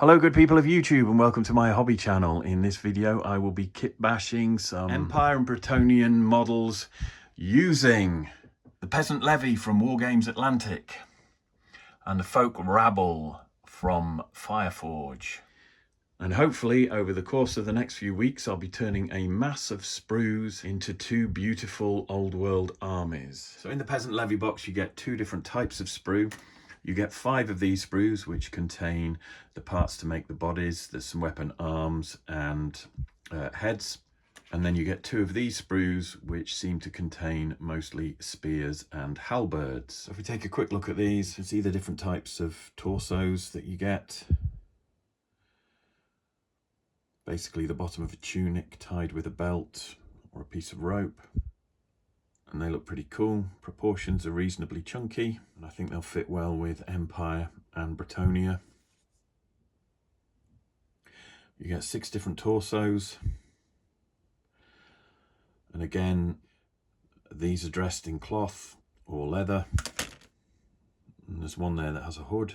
Hello good people of YouTube and welcome to my hobby channel. In this video I will be kit bashing some Empire and Bretonnian models using the Peasant Levy from Wargames Atlantic and the folk Rabble from FireForge. And hopefully over the course of the next few weeks I'll be turning a mass of sprues into two beautiful old world armies. So in the Peasant Levy box you get two different types of sprue. You get 5 of these sprues which contain the parts to make the bodies. There's some weapon arms and heads. And then you get 2 of these sprues which seem to contain mostly spears and halberds. So if we take a quick look at these, you can see the different types of torsos that you get. Basically the bottom of a tunic tied with a belt or a piece of rope. And they look pretty cool. Proportions are reasonably chunky, and I think they'll fit well with Empire and Bretonnia. You get 6 different torsos. And again, these are dressed in cloth or leather. And there's one there that has a hood.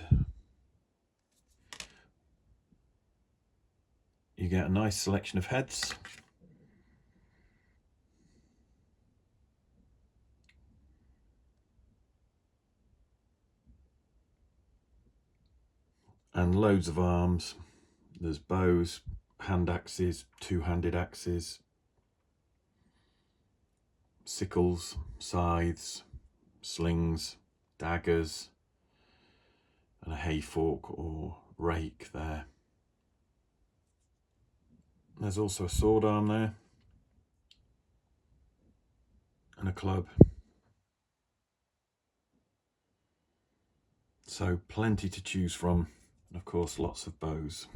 You get a nice selection of heads. And loads of arms. There's bows, hand axes, two-handed axes, sickles, scythes, slings, daggers, and a hay fork or rake there. There's also a sword arm there, and a club. So plenty to choose from. And of course lots of bows.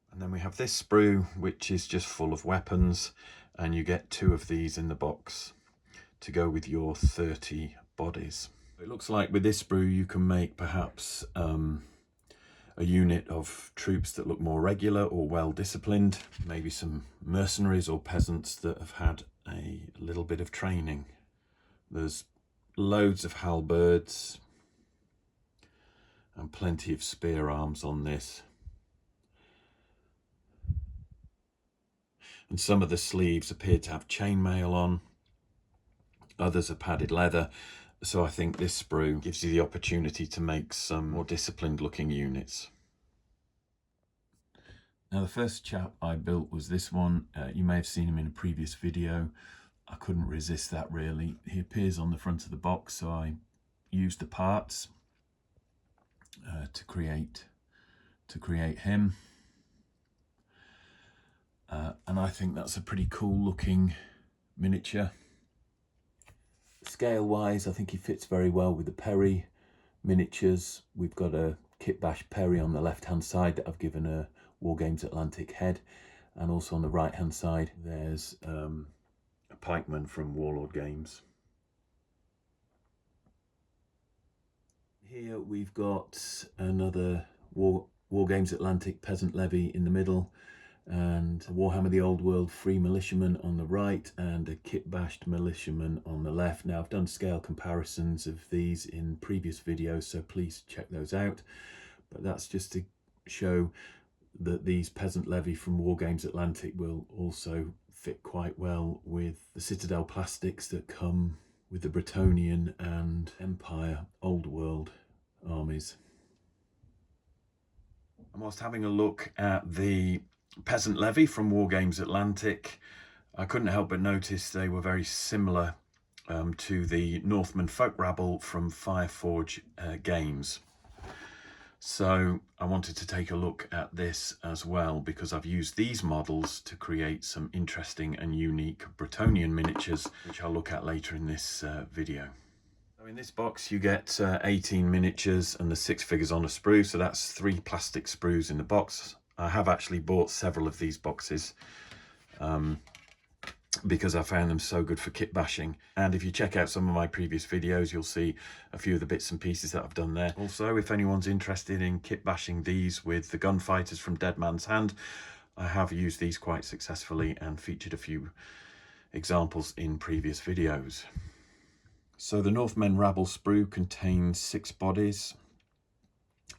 And then we have this sprue which is just full of weapons, and you get 2 of these in the box to go with your 30 bodies. It looks like with this sprue you can make perhaps a unit of troops that look more regular or well disciplined, maybe some mercenaries or peasants that have had a little bit of training. There's loads of halberds and plenty of spear arms on this. And some of the sleeves appear to have chainmail on, others are padded leather, so I think this sprue gives you the opportunity to make some more disciplined looking units. Now the first chap I built was this one. You may have seen him in a previous video. I couldn't resist that really. He appears on the front of the box, so I used the parts to create him, and I think that's a pretty cool looking miniature. Scale wise I think he fits very well with the Perry miniatures. We've got a Kitbash Perry on the left hand side that I've given a Wargames Atlantic head, and also on the right hand side there's a pikeman from Warlord Games. Here we've got another Wargames Atlantic Peasant Levy in the middle, and a Warhammer the Old World Free Militiaman on the right, and a Kitbashed Militiaman on the left. Now I've done scale comparisons of these in previous videos, so please check those out. But that's just to show that these Peasant Levy from Wargames Atlantic will also fit quite well with the Citadel plastics that come with the Bretonnian and Empire Old World armies. And whilst having a look at the Peasant Levy from Wargames Atlantic, I couldn't help but notice they were very similar to the Northman folk Rabble from FireForge Games. So I wanted to take a look at this as well, because I've used these models to create some interesting and unique Bretonnian miniatures, which I'll look at later in this video. So in this box you get 18 miniatures and the 6 figures on a sprue, so that's 3 plastic sprues in the box. I have actually bought several of these boxes because I found them so good for kit bashing. And if you check out some of my previous videos, you'll see a few of the bits and pieces that I've done there. Also, if anyone's interested in kit bashing these with the gunfighters from Dead Man's Hand, I have used these quite successfully and featured a few examples in previous videos. So the Northmen Rabble sprue contains 6 bodies.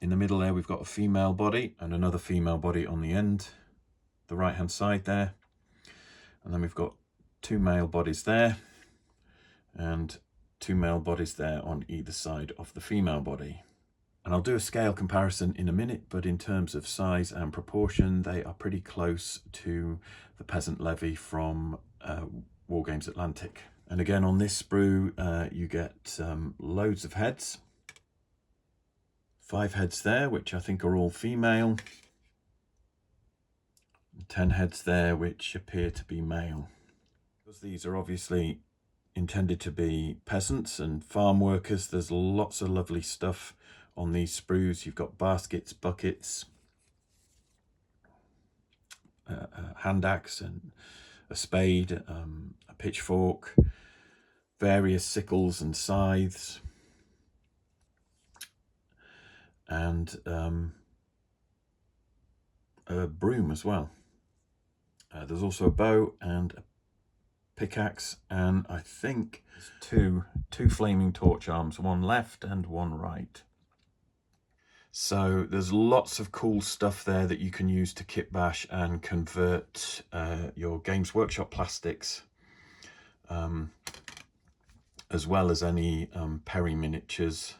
In the middle there we've got a female body and another female body on the end, the right hand side there. And then we've got two male bodies there and two male bodies there on either side of the female body. And I'll do a scale comparison in a minute, but in terms of size and proportion, they are pretty close to the Peasant Levy from Wargames Atlantic. And again, on this sprue, you get loads of heads. 5 heads there, which I think are all female. 10 heads there, which appear to be male. Because these are obviously intended to be peasants and farm workers, there's lots of lovely stuff on these sprues. You've got baskets, buckets, a hand axe and a spade, a pitchfork, various sickles and scythes, and a broom as well. There's also a bow and a pickaxe, and I think two flaming torch arms, one left and one right. So there's lots of cool stuff there that you can use to kitbash and convert your Games Workshop plastics, as well as any Perry miniatures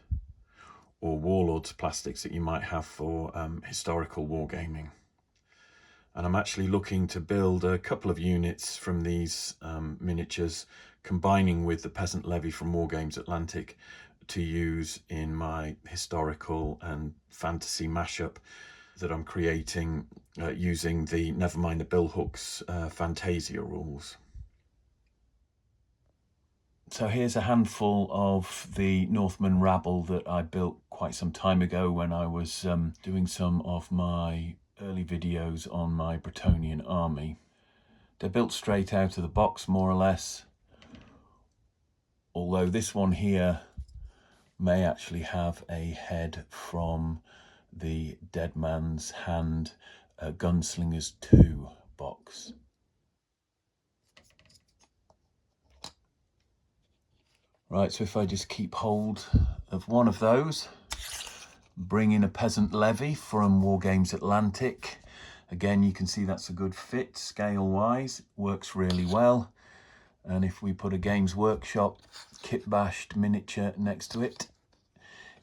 or Warlords plastics that you might have for historical wargaming. And I'm actually looking to build a couple of units from these miniatures, combining with the Peasant Levy from Wargames Atlantic, to use in my historical and fantasy mashup that I'm creating using the Nevermind the Billhooks Fantasia rules. So here's a handful of the Northman Rabble that I built quite some time ago when I was doing some of my early videos on my Bretonnian army. They're built straight out of the box, more or less, although this one here may actually have a head from the Dead Man's Hand Gunslingers 2 box. Right, so if I just keep hold of one of those, bring in a Peasant Levy from Wargames Atlantic. Again, you can see that's a good fit scale-wise, works really well. And if we put a Games Workshop kitbashed miniature next to it,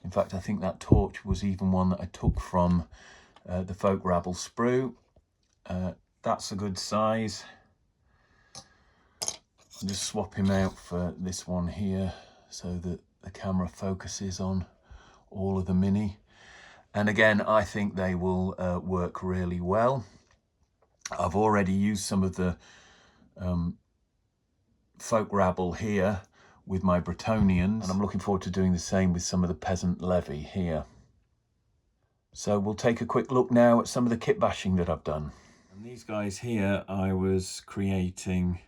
in fact, I think that torch was even one that I took from the Folk Rabble sprue. That's a good size. I'll just swap him out for this one here so that the camera focuses on all of the mini. And again, I think they will work really well. I've already used some of the Folk Rabble here with my Bretonnians, and I'm looking forward to doing the same with some of the Peasant Levy here. So we'll take a quick look now at some of the kit bashing that I've done. And these guys here I was creating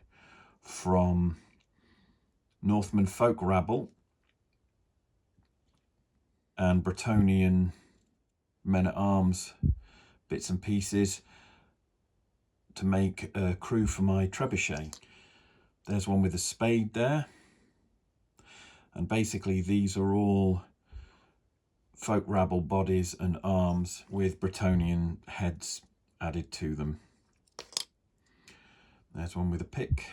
from Northman Folk Rabble and Bretonnian men-at-arms bits and pieces to make a crew for my trebuchet. There's one with a spade there, and basically these are all Folk Rabble bodies and arms with Bretonnian heads added to them. There's one with a pick.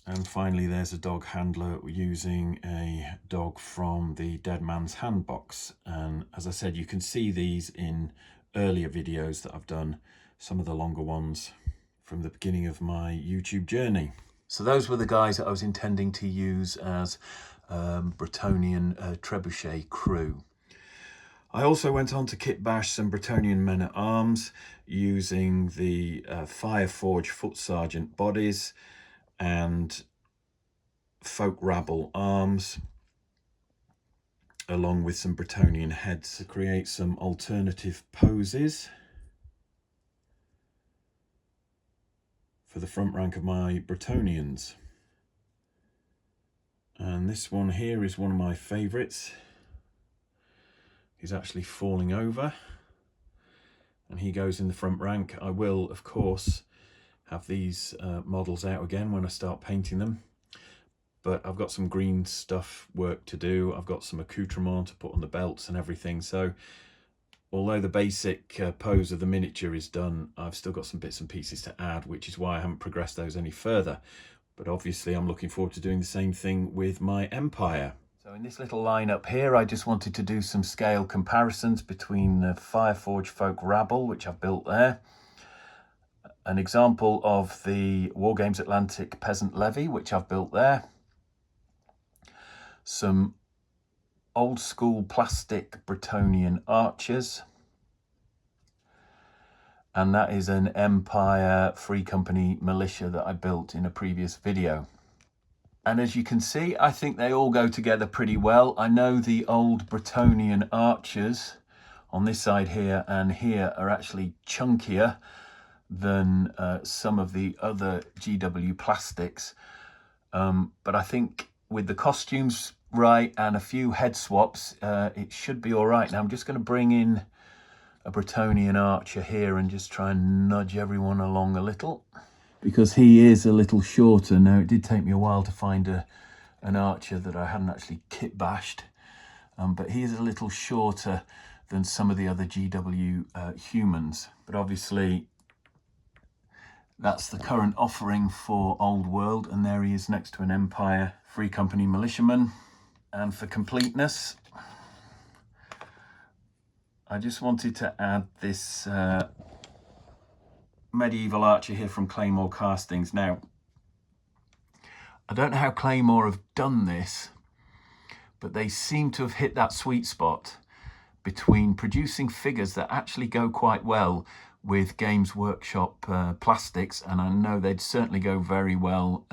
And finally there's a dog handler using a dog from the Dead Man's Hand box. And as I said, you can see these in earlier videos that I've done, some of the longer ones from the beginning of my YouTube journey. So those were the guys that I was intending to use as Bretonnian trebuchet crew. I also went on to kitbash some Bretonnian men-at-arms using the FireForge Foot Sergeant bodies and Folk Rabble arms, along with some Bretonnian heads to create some alternative poses for the front rank of my Bretonnians. And this one here is one of my favourites. He's actually falling over and he goes in the front rank. I will, of course, have these models out again when I start painting them. but I've got some green stuff work to do. I've got some accoutrement to put on the belts and everything. So although the basic pose of the miniature is done, I've still got some bits and pieces to add, which is why I haven't progressed those any further. But obviously I'm looking forward to doing the same thing with my Empire. So in this little lineup here, I just wanted to do some scale comparisons between the FireForge Folk Rabble, which I've built there, an example of the Wargames Atlantic Peasant Levy, which I've built there, some old school plastic Bretonnian archers, and that is an Empire Free Company militia that I built in a previous video. And as you can see, I think they all go together pretty well. I know the old Bretonnian archers on this side here and here are actually chunkier than some of the other GW plastics. But I think with the costumes right and a few head swaps, it should be all right. Now I'm just going to bring in a Bretonnian archer here and just try and nudge everyone along a little, because he is a little shorter. Now, it did take me a while to find an archer that I hadn't actually kit bashed, but he is a little shorter than some of the other GW humans. But obviously, that's the current offering for Old World, and there he is next to an Empire Free Company militiaman. And for completeness, I just wanted to add this medieval archer here from Claymore Castings. Now, I don't know how Claymore have done this, but they seem to have hit that sweet spot between producing figures that actually go quite well with Games Workshop plastics, and I know they'd certainly go very well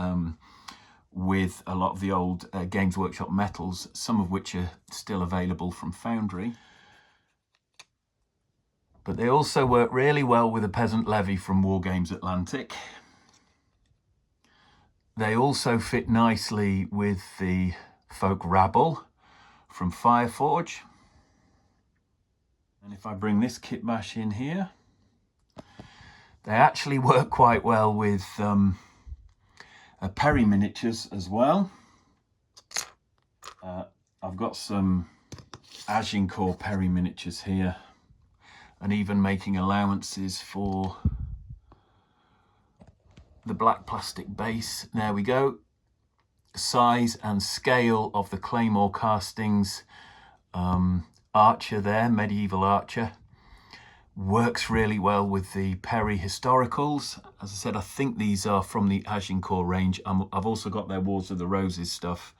with a lot of the old Games Workshop metals, some of which are still available from Foundry. But they also work really well with a Peasant Levy from Wargames Atlantic. They also fit nicely with the Folk Rabble from FireForge. And if I bring this kitbash in here, they actually work quite well with Perry miniatures as well. I've got some Agincourt Perry miniatures here, and even making allowances for the black plastic base. There we go. Size and scale of the Claymore Castings archer there, medieval archer. Works really well with the Perry historicals. As I said, I think these are from the Agincourt range. I've also got their Wars of the Roses stuff.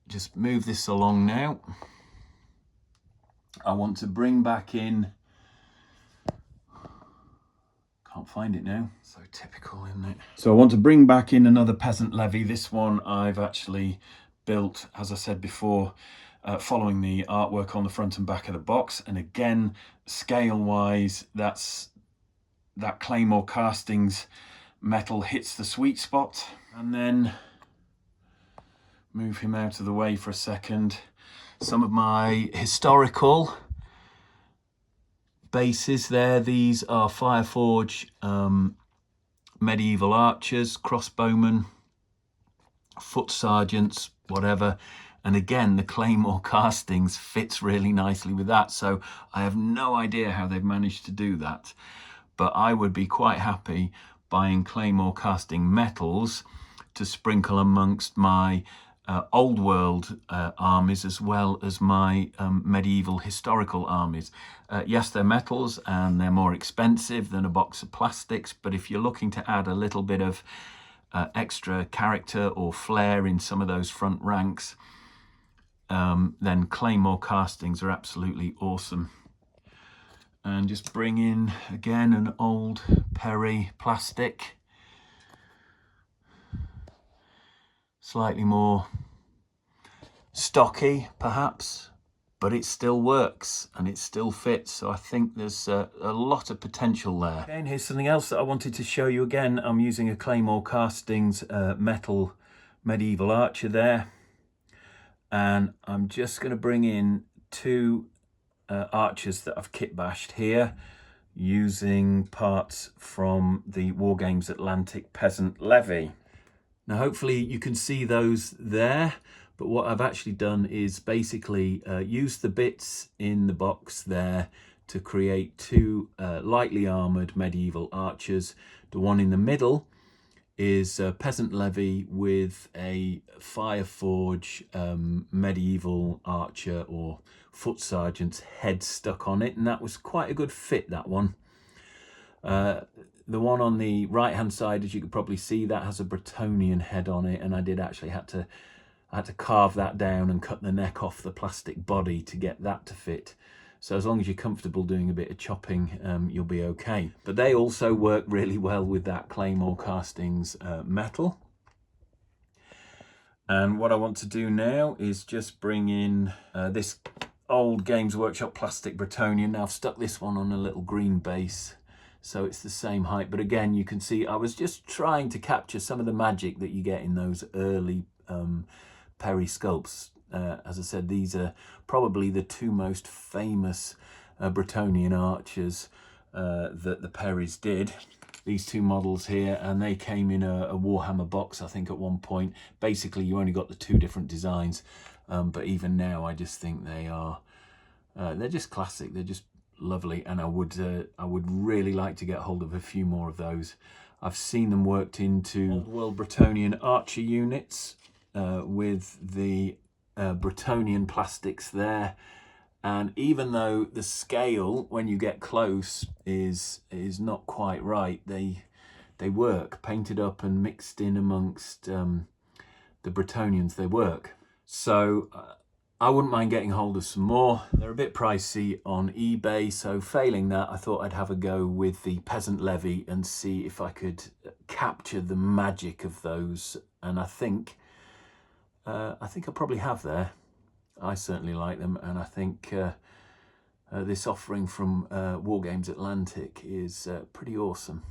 Just move this along now. I want to bring back in, can't find it now, so typical, isn't it? So I want to bring back in another Peasant Levy. This one I've actually built, as I said before, following the artwork on the front and back of the box. And again, scale wise, that Claymore Castings metal hits the sweet spot. And then move him out of the way for a second. Some of my historical bases there. These are FireForge medieval archers, crossbowmen, foot sergeants, whatever. And again, the Claymore Castings fits really nicely with that. So I have no idea how they've managed to do that. But I would be quite happy buying Claymore Casting metals to sprinkle amongst my old world armies, as well as my medieval historical armies. Yes, they're metals and they're more expensive than a box of plastics, but if you're looking to add a little bit of extra character or flair in some of those front ranks, then Claymore Castings are absolutely awesome. And just bring in again an old Perry plastic. Slightly more stocky perhaps, but it still works and it still fits. So I think there's a lot of potential there. Okay, and here's something else that I wanted to show you again. I'm using a Claymore Castings metal medieval archer there. And I'm just going to bring in two archers that I've kit bashed here using parts from the Wargames Atlantic Peasant Levy. Now hopefully you can see those there, but what I've actually done is basically use the bits in the box there to create two lightly armoured medieval archers. The one in the middle is a Peasant Levy with a FireForge medieval archer or foot sergeant's head stuck on it, and that was quite a good fit, that one. The one on the right hand side, as you could probably see, that has a Bretonnian head on it, and I did actually had to carve that down and cut the neck off the plastic body to get that to fit. So as long as you're comfortable doing a bit of chopping, you'll be okay. But they also work really well with that Claymore Castings metal. And what I want to do now is just bring in this old Games Workshop plastic Bretonnian. Now I've stuck this one on a little green base, so it's the same height. But again, you can see I was just trying to capture some of the magic that you get in those early Perry sculpts. As I said, these are probably the two most famous Bretonnian archers that the Perrys did. These two models here, and they came in a Warhammer box, I think, at one point. Basically, you only got the two different designs, but even now, I just think they're just classic. They're just lovely, and I would really like to get hold of a few more of those. I've seen them worked into Old World Bretonnian archer units with the Bretonnian plastics there, and even though the scale when you get close is not quite right, they work. Painted up and mixed in amongst the Bretonnians, they work. So I wouldn't mind getting hold of some more. They're a bit pricey on eBay, so failing that, I thought I'd have a go with the Peasant Levy and see if I could capture the magic of those. And I think I probably have there. I certainly like them, and I think this offering from Wargames Atlantic is pretty awesome.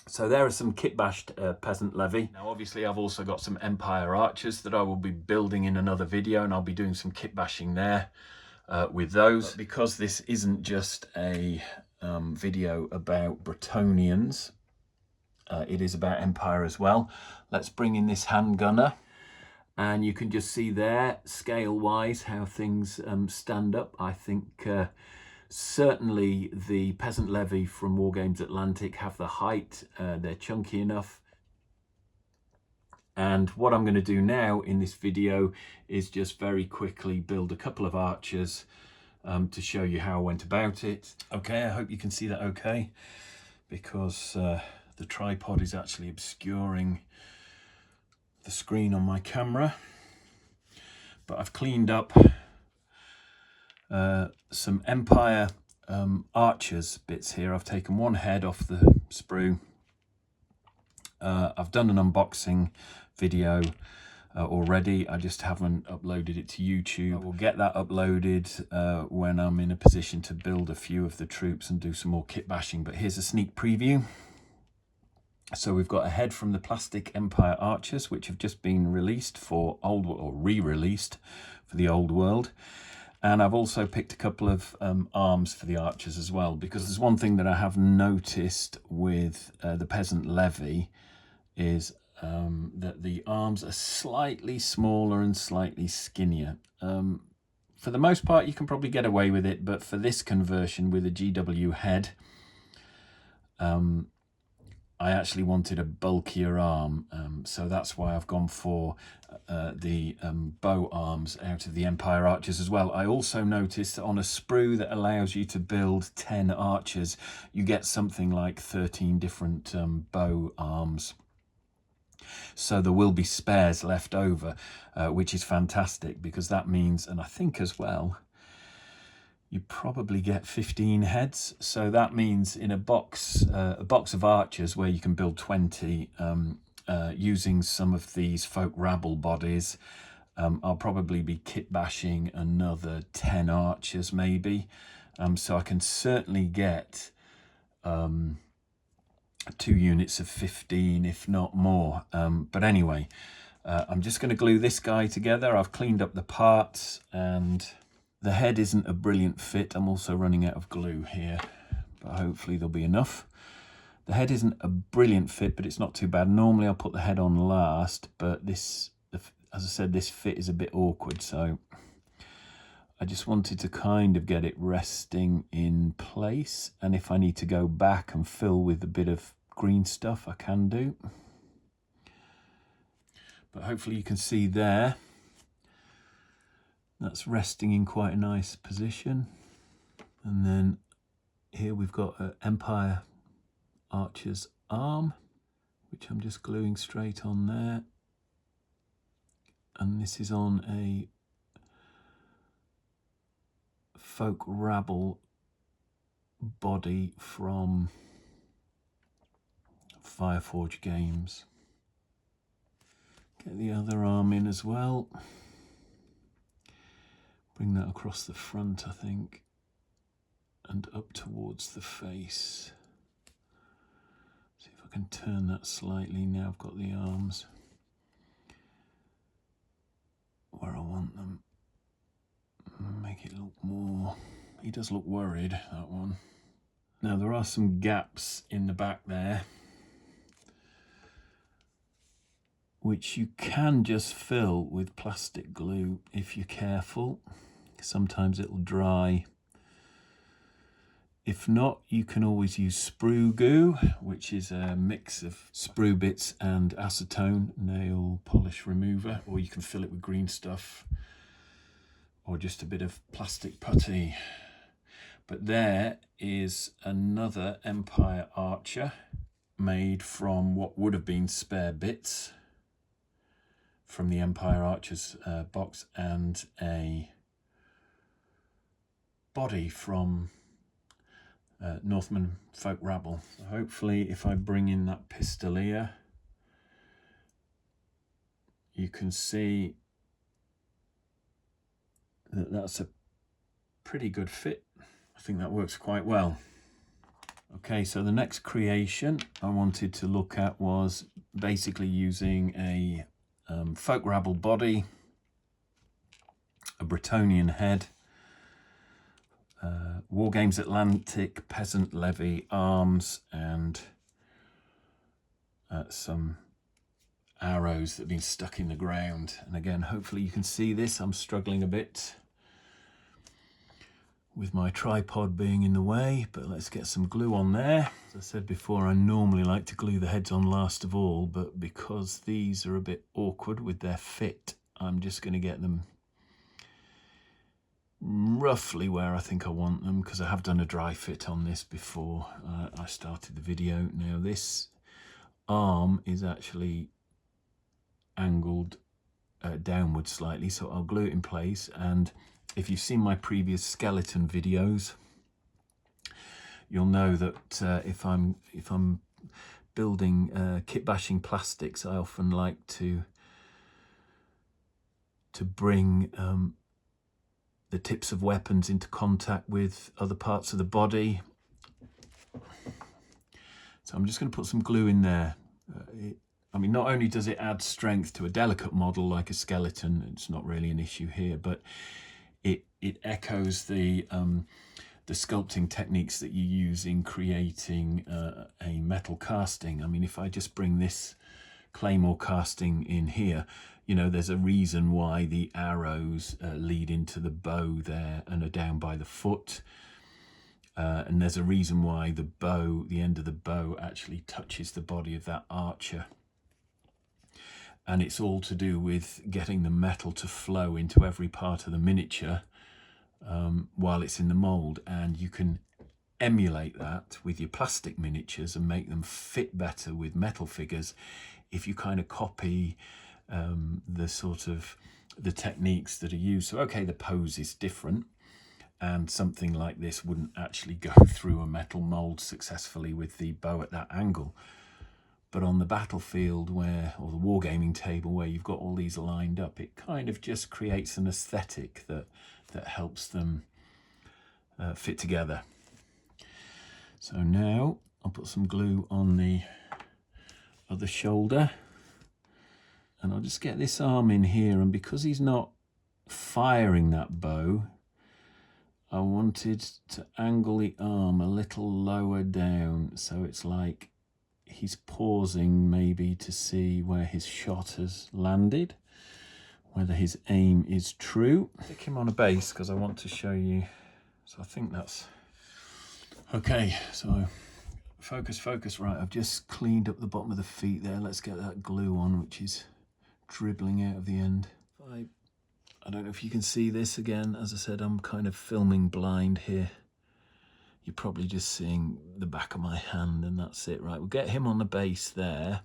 So there are some kitbashed Peasant Levy. Now obviously I've also got some Empire archers that I will be building in another video, and I'll be doing some kitbashing there with those. But because this isn't just a video about Bretonnians, it is about Empire as well. Let's bring in this handgunner. And you can just see there, scale-wise, how things stand up. I think certainly the Peasant Levy from Wargames Atlantic have the height. They're chunky enough. And what I'm going to do now in this video is just very quickly build a couple of archers to show you how I went about it. Okay, I hope you can see that okay, because the tripod is actually obscuring the screen on my camera. But I've cleaned up some Empire archers bits here. I've taken one head off the sprue. I've done an unboxing video already. I just haven't uploaded it to YouTube. I will get that uploaded when I'm in a position to build a few of the troops and do some more kit bashing. But here's a sneak preview. So we've got a head from the plastic Empire archers, which have just been released for old, or re-released for the old world. And I've also picked a couple of arms for the archers as well, because there's one thing that I have noticed with the Peasant Levy is that the arms are slightly smaller and slightly skinnier. For the most part, you can probably get away with it, but for this conversion with a GW head, I actually wanted a bulkier arm, so that's why I've gone for the bow arms out of the Empire archers as well. I also noticed that on a sprue that allows you to build 10 archers, you get something like 13 different bow arms. So there will be spares left over, which is fantastic, because that means, and I think as well, you probably get 15 heads. So that means in a box of archers where you can build 20, using some of these folk Rabble bodies, I'll probably be kit bashing another 10 archers maybe. So I can certainly get 2 units of 15, if not more. But anyway, I'm just going to glue this guy together. I've cleaned up the parts, and the head isn't a brilliant fit. I'm also running out of glue here, but hopefully there'll be enough. The head isn't a brilliant fit, but it's not too bad. Normally I'll put the head on last, but this, as I said, this fit is a bit awkward, so I just wanted to kind of get it resting in place, and if I need to go back and fill with a bit of green stuff, I can do. But hopefully you can see there, that's resting in quite a nice position. And then here we've got an Empire Archer's arm, which I'm just gluing straight on there. And this is on a Folk Rabble body from FireForge Games. Get the other arm in as well. Bring that across the front, I think, and up towards the face. See if I can turn that slightly now I've got the arms where I want them. Make it look more... He does look worried, that one. Now there are some gaps in the back there, which you can just fill with plastic glue if you're careful. Sometimes it'll dry. If not, you can always use sprue goo, which is a mix of sprue bits and acetone nail polish remover, or you can fill it with green stuff or just a bit of plastic putty. But there is another Empire Archer made from what would have been spare bits from the Empire Archers box, and a body from Northman Folk Rabble. So hopefully if I bring in that pistolier, you can see that that's a pretty good fit. I think that works quite well. Okay, so the next creation I wanted to look at was basically using a Folk Rabble body, a Bretonnian head, Wargames Atlantic Peasant Levy arms, and some arrows that have been stuck in the ground. And again, hopefully you can see this. I'm struggling a bit with my tripod being in the way, but let's get some glue on there. As I said before, I normally like to glue the heads on last of all, but because these are a bit awkward with their fit, I'm just going to get them roughly where I think I want them, because I have done a dry fit on this before I started the video. Now this arm is actually angled downwards slightly, so I'll glue it in place. And if you've seen my previous skeleton videos, you'll know that if I'm building kitbashing plastics, I often like to bring the tips of weapons into contact with other parts of the body. So I'm just going to put some glue in there. I mean, not only does it add strength to a delicate model like a skeleton, it's not really an issue here, but it echoes the sculpting techniques that you use in creating a metal casting. I mean, if I just bring this Claymore casting in here, you know, there's a reason why the arrows lead into the bow there and are down by the foot. And there's a reason why the bow, the end of the bow, actually touches the body of that archer. And it's all to do with getting the metal to flow into every part of the miniature while it's in the mould. And you can emulate that with your plastic miniatures and make them fit better with metal figures if you kind of copy the techniques that are used. So okay, the pose is different, and something like this wouldn't actually go through a metal mould successfully with the bow at that angle. But on the battlefield or the wargaming table where you've got all these lined up, it kind of just creates an aesthetic that helps them fit together. So now I'll put some glue on the other shoulder, and I'll just get this arm in here, and because he's not firing that bow, I wanted to angle the arm a little lower down, so it's like he's pausing maybe to see where his shot has landed, whether his aim is true. Stick him on a base because I want to show you. So I think that's okay. So focus, right, I've just cleaned up the bottom of the feet there. Let's get that glue on, which is dribbling out of the end. I don't know if you can see this again. As I said, I'm kind of filming blind here. You're probably just seeing the back of my hand, and that's it. Right, we'll get him on the base there.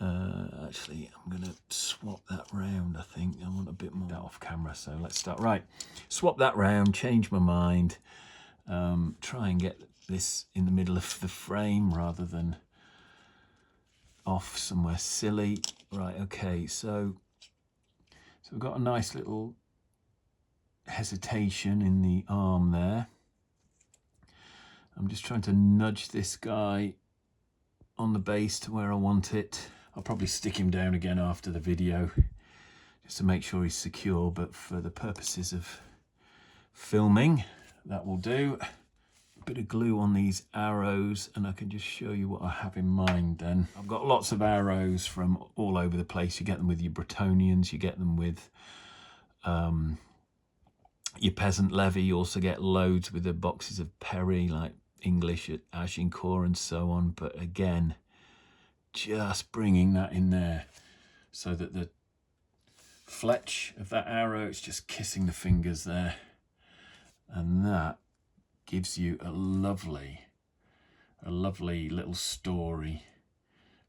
Actually, I'm going to swap that round, I think. I want a bit more off camera, so let's start. Right, swap that round, change my mind. Try and get this in the middle of the frame rather than off somewhere silly. Right, okay, so we've got a nice little hesitation in the arm there. I'm just trying to nudge this guy on the base to where I want it. I'll probably stick him down again after the video just to make sure he's secure, but for the purposes of filming, that will do. A bit of glue on these arrows and I can just show you what I have in mind then. I've got lots of arrows from all over the place. You get them with your Bretonnians, you get them with your Peasant Levy. You also get loads with the boxes of Perry, like English at Agincourt and so on. But again, just bringing that in there so that the fletch of that arrow, it's just kissing the fingers there. And that gives you a lovely little story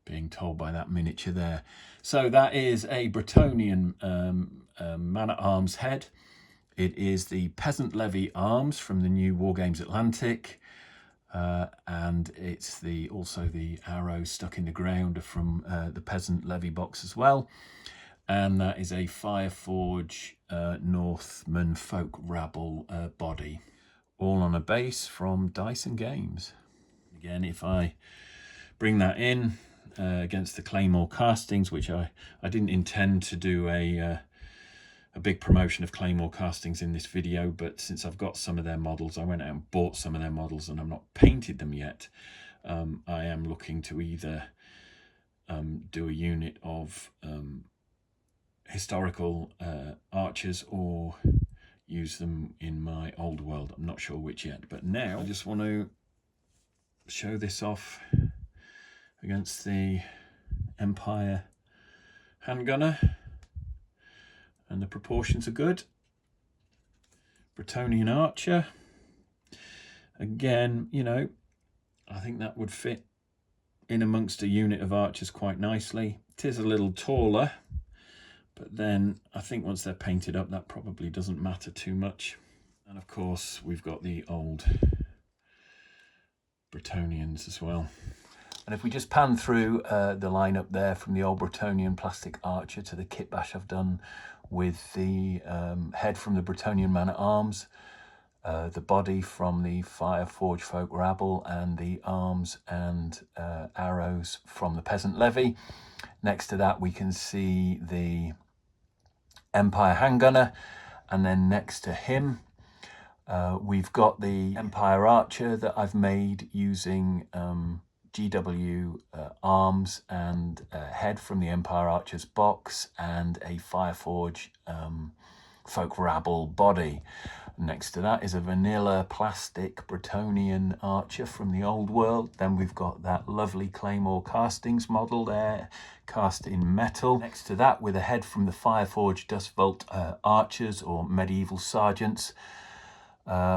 being told by that miniature there. So that is a Bretonnian man-at-arms head. It is the Peasant Levy arms from the new Wargames Atlantic. And it's also the arrow stuck in the ground from the Peasant Levy box as well. And that is a FireForge Northman Folk Rabble body, all on a base from Dyson Games. Again, if I bring that in against the Claymore Castings, which I didn't intend to do a big promotion of Claymore Castings in this video, but since I've got some of their models, I went out and bought some of their models and I've not painted them yet. I am looking to either do a unit of historical archers or use them in my old world. I'm not sure which yet, but now I just want to show this off against the Empire handgunner. And the proportions are good. Bretonnian archer. Again, you know, I think that would fit in amongst a unit of archers quite nicely. It is a little taller, but then I think once they're painted up, that probably doesn't matter too much. And of course, we've got the old Bretonnians as well. And if we just pan through the lineup there from the old Bretonnian plastic archer to the kitbash I've done with the head from the Bretonnian man-at-arms, the body from the FireForge Folk Rabble, and the arms and arrows from the Peasant Levy. Next to that we can see the Empire handgunner, and then next to him we've got the Empire archer that I've made using GW arms and head from the Empire Archer's box and a FireForge Folk Rabble body. Next to that is a vanilla plastic Bretonnian archer from the old world. Then we've got that lovely Claymore Castings model there, cast in metal. Next to that, with a head from the FireForge Dustbolt archers or medieval sergeants,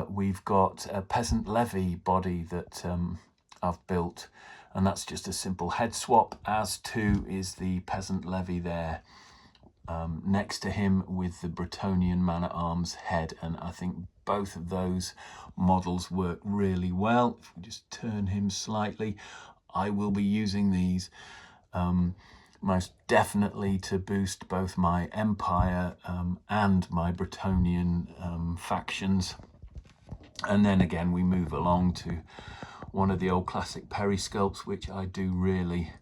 we've got a Peasant Levy body that I've built, and that's just a simple head swap, as too is the Peasant Levy there next to him with the Bretonnian man-at-arms head. And I think both of those models work really well. If we just turn him slightly, I will be using these most definitely to boost both my Empire and my Bretonnian factions. And then again we move along to one of the old classic Perry sculpts, which I do really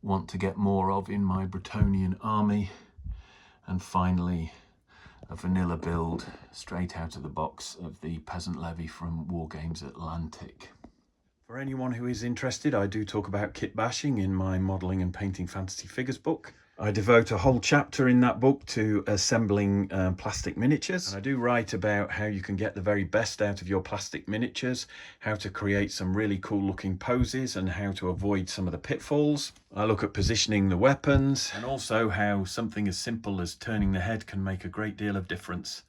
want to get more of in my Bretonnian army. And finally, a vanilla build straight out of the box of the Peasant Levy from Wargames Atlantic. For anyone who is interested, I do talk about kit bashing in my modelling and painting fantasy figures book. I devote a whole chapter in that book to assembling plastic miniatures. And I do write about how you can get the very best out of your plastic miniatures, how to create some really cool looking poses and how to avoid some of the pitfalls. I look at positioning the weapons and also how something as simple as turning the head can make a great deal of difference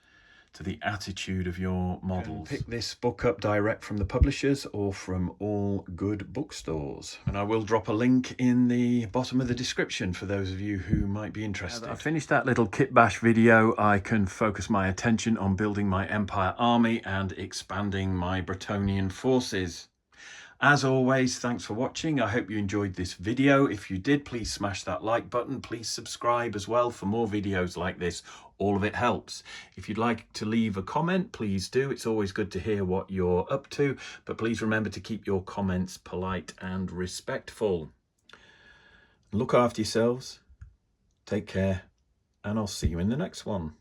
to the attitude of your models. Pick this book up direct from the publishers or from all good bookstores. And I will drop a link in the bottom of the description for those of you who might be interested. Now that I've finished that little kit bash video, I can focus my attention on building my Empire army and expanding my Bretonnian forces. As always, thanks for watching. I hope you enjoyed this video. If you did, please smash that like button. Please subscribe as well for more videos like this. All of it helps. If you'd like to leave a comment, please do. It's always good to hear what you're up to, but please remember to keep your comments polite and respectful. Look after yourselves, take care, and I'll see you in the next one.